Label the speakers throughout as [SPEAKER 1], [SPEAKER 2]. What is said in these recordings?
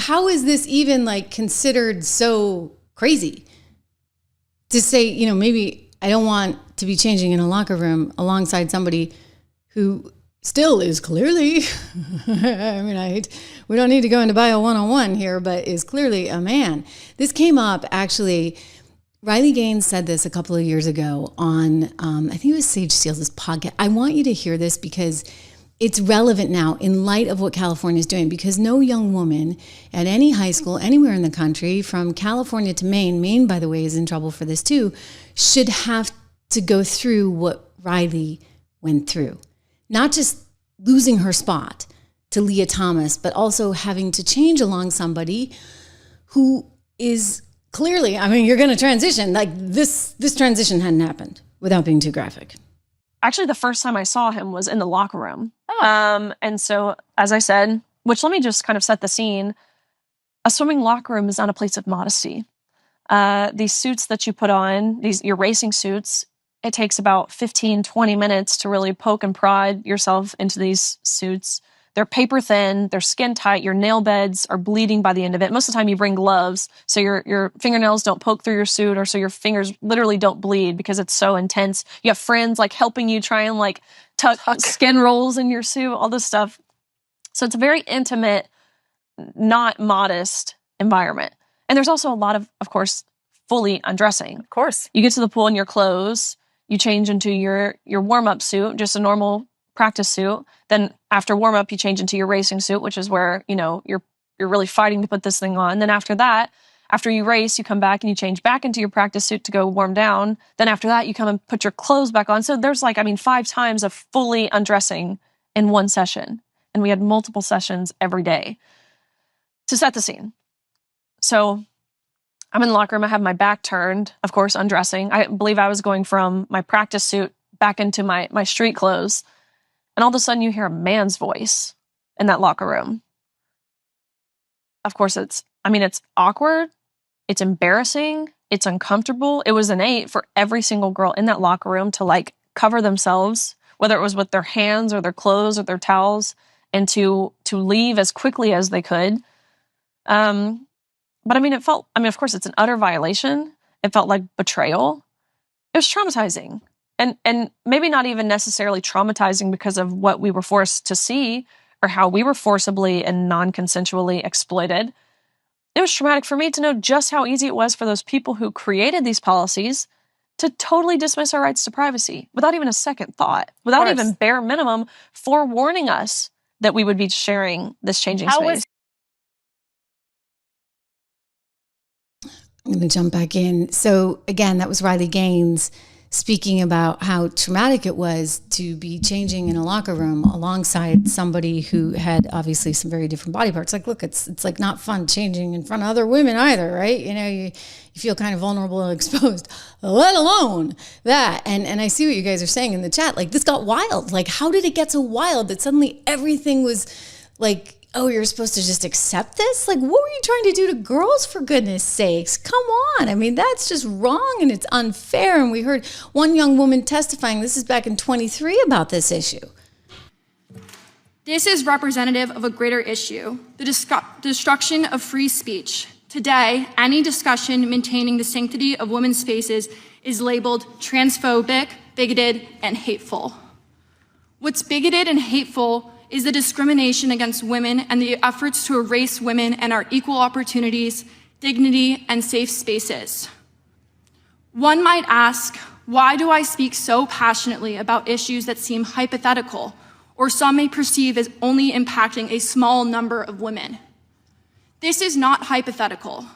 [SPEAKER 1] how is this even like considered so crazy to say, you know, maybe I don't want to be changing in a locker room alongside somebody who still is clearly, I mean, we don't need to go into bio 101 here, but is clearly a man. This came up actually, Riley Gaines said this a couple of years ago on, I think it was Sage Steele's podcast. I want you to hear this because it's relevant now in light of what California is doing, because no young woman at any high school anywhere in the country, from California to Maine, by the way, is in trouble for this too, should have to go through what Riley went through. Not just losing her spot to Leah Thomas, but also having to change along somebody who is clearly, I mean, you're going to transition. Like this transition hadn't happened without being too graphic.
[SPEAKER 2] Actually, the first time I saw him was in the locker room. And so, as I said, which let me just kind of set the scene, a swimming locker room is not a place of modesty. These suits that you put on, your racing suits, it takes about 15, 20 minutes to really poke and prod yourself into these suits. They're paper thin, they're skin tight, your nail beds are bleeding by the end of it. Most of the time you bring gloves so your fingernails don't poke through your suit, or so your fingers literally don't bleed because it's so intense. You have friends like helping you try and like tuck skin rolls in your suit, all this stuff. So it's a very intimate, not modest environment. And there's also a lot of course, fully undressing.
[SPEAKER 3] Of course. You
[SPEAKER 2] get to the pool in your clothes, you change into your warm-up suit, just a normal practice suit. Then after warm-up, you change into your racing suit, which is where, you know, you're really fighting to put this thing on. Then after that, after you race, you come back and you change back into your practice suit to go warm down. Then after that, you come and put your clothes back on. So there's 5 times of fully undressing in one session. And we had multiple sessions every day to set the scene. So I'm in the locker room. I have my back turned, of course, undressing. I believe I was going from my practice suit back into my street clothes. And all of a sudden you hear a man's voice in that locker room. Of course, it's awkward. It's embarrassing. It's uncomfortable. It was innate for every single girl in that locker room to cover themselves, whether it was with their hands or their clothes or their towels, and to leave as quickly as they could. But it felt, of course, it's an utter violation. It felt like betrayal. It was traumatizing. And maybe not even necessarily traumatizing because of what we were forced to see or how we were forcibly and non-consensually exploited. It was traumatic for me to know just how easy it was for those people who created these policies to totally dismiss our rights to privacy without even a second thought, without even bare minimum forewarning us that we would be sharing this changing space.
[SPEAKER 1] I'm going to jump back in. So again, that was Riley Gaines speaking about how traumatic it was to be changing in a locker room alongside somebody who had obviously some very different body parts. Like, look, it's like not fun changing in front of other women either, right? You know, you feel kind of vulnerable and exposed, let alone that. And I see what you guys are saying in the chat. Like, this got wild. Like, how did it get so wild that suddenly everything was like, oh, you're supposed to just accept this? Like, what were you trying to do to girls, for goodness sakes? Come on. I mean, that's just wrong and it's unfair. And we heard one young woman testifying, this is back in 23, about this issue.
[SPEAKER 4] This is representative of a greater issue, the destruction of free speech. Today, any discussion maintaining the sanctity of women's spaces is labeled transphobic, bigoted, and hateful. What's bigoted and hateful is the discrimination against women and the efforts to erase women and our equal opportunities, dignity, and safe spaces. One might ask, why do I speak so passionately about issues that seem hypothetical, or some may perceive as only impacting a small number of women? This is not hypothetical.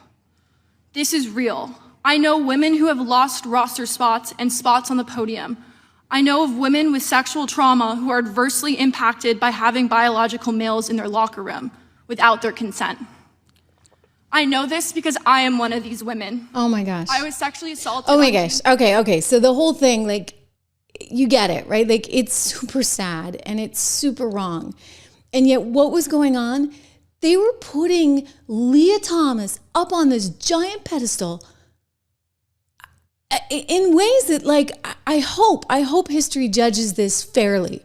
[SPEAKER 4] This is real. I know women who have lost roster spots and spots on the podium. I know of women with sexual trauma who are adversely impacted by having biological males in their locker room without their consent. I know this because I am one of these women.
[SPEAKER 1] Oh my gosh.
[SPEAKER 4] I was sexually assaulted.
[SPEAKER 1] Oh my gosh. Okay. So the whole thing, like, you get it, right? Like, it's super sad and it's super wrong. And yet what was going on? They were putting Leah Thomas up on this giant pedestal in ways that, like, I hope history judges this fairly,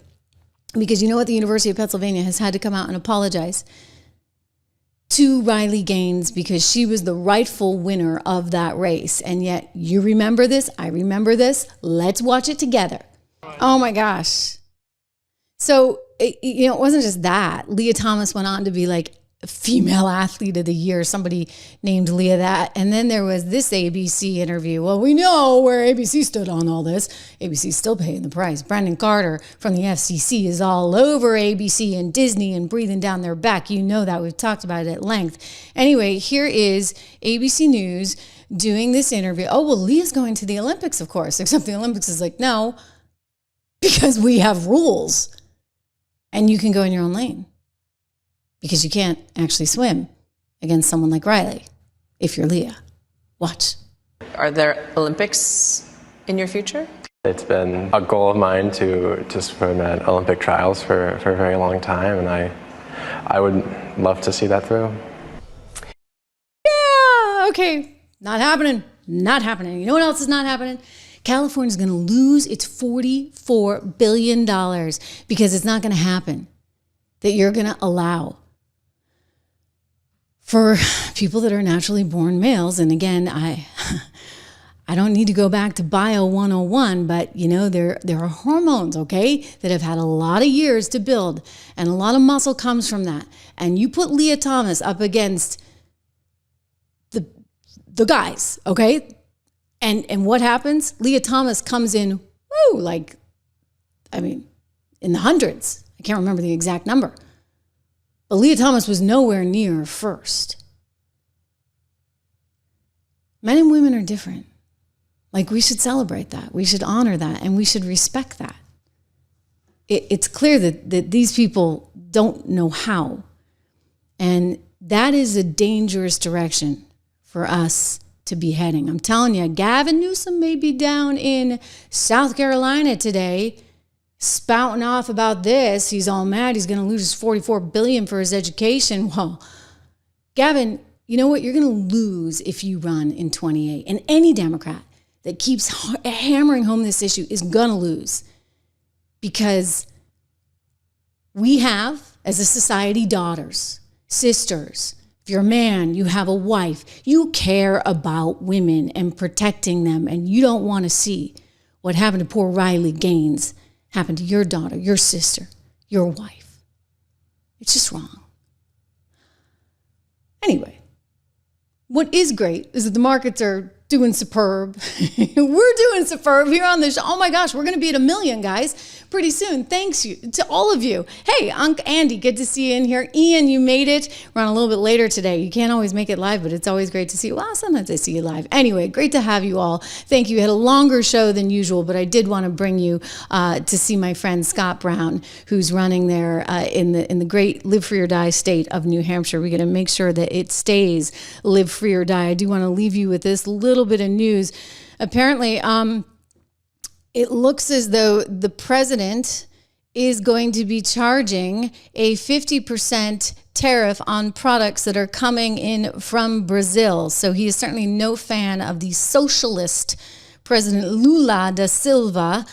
[SPEAKER 1] because you know what? The University of Pennsylvania has had to come out and apologize to Riley Gaines because she was the rightful winner of that race. And yet you remember this, I remember this. Let's watch it together. Oh my gosh. So, it wasn't just that. Leah Thomas went on to be like female athlete of the year. Somebody named Leah that. And then there was this ABC interview. Well, we know where ABC stood on all this. ABC's still paying the price. Brendan Carter from the FCC is all over ABC and Disney and breathing down their back. You know that. We've talked about it at length. Anyway, here is ABC News doing this interview. Oh, well, Leah's going to the Olympics, of course, except the Olympics is like, no, because we have rules and you can go in your own lane. Because you can't actually swim against someone like Riley if you're Leah. Watch.
[SPEAKER 3] Are there Olympics in your future?
[SPEAKER 5] It's been a goal of mine to swim at Olympic trials for a very long time, and I would love to see that through.
[SPEAKER 1] Yeah, okay. Not happening. Not happening. You know what else is not happening? California's going to lose its $44 billion because it's not going to happen that you're going to allow for people that are naturally born males. And again, I don't need to go back to Bio 101, but there are hormones, okay, that have had a lot of years to build, and a lot of muscle comes from that. And you put Leah Thomas up against the guys, okay? And what happens? Leah Thomas comes in, in the hundreds. I can't remember the exact number. But Leah Thomas was nowhere near first. Men and women are different. Like, we should celebrate that. We should honor that. And we should respect that. It's clear that these people don't know how. And that is a dangerous direction for us to be heading. I'm telling you, Gavin Newsom may be down in South Carolina today spouting off about this. He's all mad. He's going to lose his $44 billion for his education. Well, Gavin, you know what? You're going to lose if you run in 28. And any Democrat that keeps hammering home this issue is going to lose, because we have, as a society, daughters, sisters. If you're a man, you have a wife. You care about women and protecting them, and you don't want to see what happened to poor Riley Gaines happen to your daughter, your sister, your wife. It's just wrong. Anyway, what is great is that the markets are doing superb. We're doing superb here on the show. Oh my gosh, we're going to be at 1 million, guys, pretty soon. Thanks you to all of you. Hey, Unc Andy, good to see you in here. Ian, you made it. We're on a little bit later today. You can't always make it live, but it's always great to see you. Well, sometimes I see you live. Anyway, great to have you all. Thank you. We had a longer show than usual, but I did want to bring you to see my friend Scott Brown, who's running there in the great Live Free or Die state of New Hampshire. We're going to make sure that it stays Live Free or Die. I do want to leave you with this little bit of news. Apparently, it looks as though the president is going to be charging a 50% tariff on products that are coming in from Brazil. So he is certainly no fan of the socialist President Lula da Silva.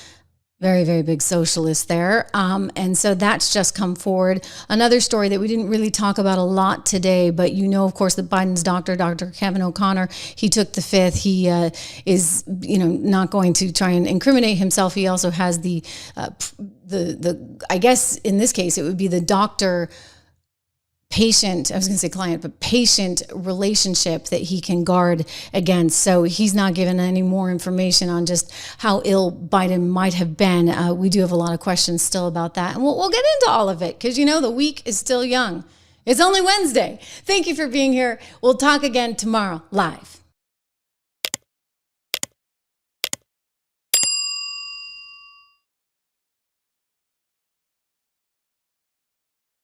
[SPEAKER 1] Very, very big socialist there. And so that's just come forward. Another story that we didn't really talk about a lot today, but of course, that Biden's Dr. Kevin O'Connor, he took the fifth. He is, not going to try and incriminate himself. He also has the I guess in this case, it would be the doctor patient, I was going to say client, but patient relationship that he can guard against. So he's not given any more information on just how ill Biden might have been. We do have a lot of questions still about that. And we'll get into all of it because, the week is still young. It's only Wednesday. Thank you for being here. We'll talk again tomorrow live.